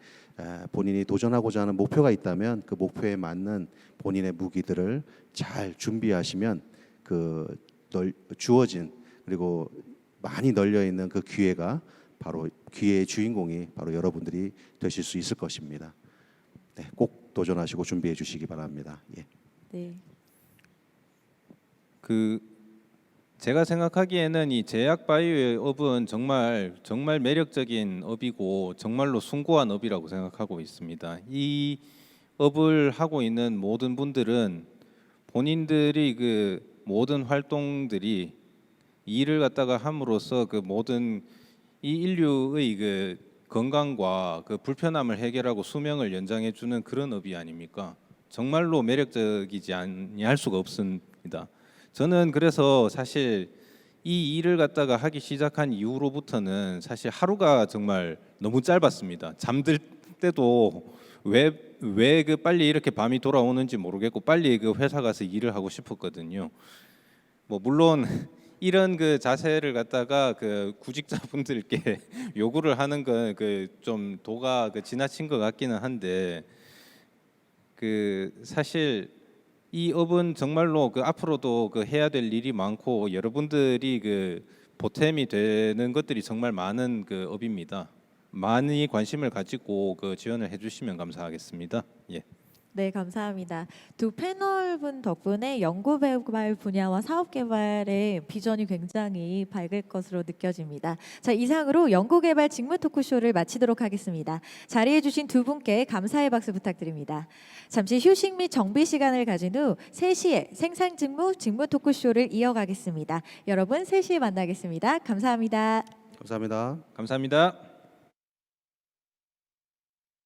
본인이 도전하고자 하는 목표가 있다면 그 목표에 맞는 본인의 무기들을 잘 준비하시면 주어진 그리고 많이 널려 있는 그 기회가 바로 기회의 주인공이 바로 여러분들이 되실 수 있을 것입니다. 네, 꼭 도전하시고 준비해 주시기 바랍니다. 예. 네. 그 제가 생각하기에는 이 제약 바이오의 업은 정말 매력적인 업이고 정말로 숭고한 업이라고 생각하고 있습니다. 이 업을 하고 있는 모든 분들은 본인들이 그 모든 활동들이 일을 갖다가 함으로써 그 모든 이 인류의 그 건강과 그 불편함을 해결하고 수명을 연장해 주는 그런 업이 아닙니까? 정말로 매력적이지 아니할 수가 없습니다. 저는 그래서 사실 이 일을 갖다가 하기 시작한 이후로부터는 사실 하루가 정말 너무 짧았습니다. 잠들 때도 왜 그 빨리 이렇게 밤이 돌아오는지 모르겠고 빨리 그 회사 가서 일을 하고 싶었거든요. 뭐 물론 이런 그 자세를 갖다가 그 구직자분들께 요구를 하는 건 그 좀 도가 그 지나친 것 같기는 한데 그 사실 이 업은 정말로 그 앞으로도 그 해야 될 일이 많고 여러분들이 그 보탬이 되는 것들이 정말 많은 그 업입니다. 많이 관심을 가지고 그 지원을 해주시면 감사하겠습니다. 예. 네, 감사합니다. 두 패널분 덕분에 연구개발 분야와 사업개발의 비전이 굉장히 밝을 것으로 느껴집니다. 자, 이상으로 연구개발 직무 토크쇼를 마치도록 하겠습니다. 자리해주신 두 분께 감사의 박수 부탁드립니다. 잠시 휴식 및 정비 시간을 가진 후 3시에 생산직무 직무 토크쇼를 이어가겠습니다. 여러분 3시에 만나겠습니다. 감사합니다. 감사합니다. 감사합니다.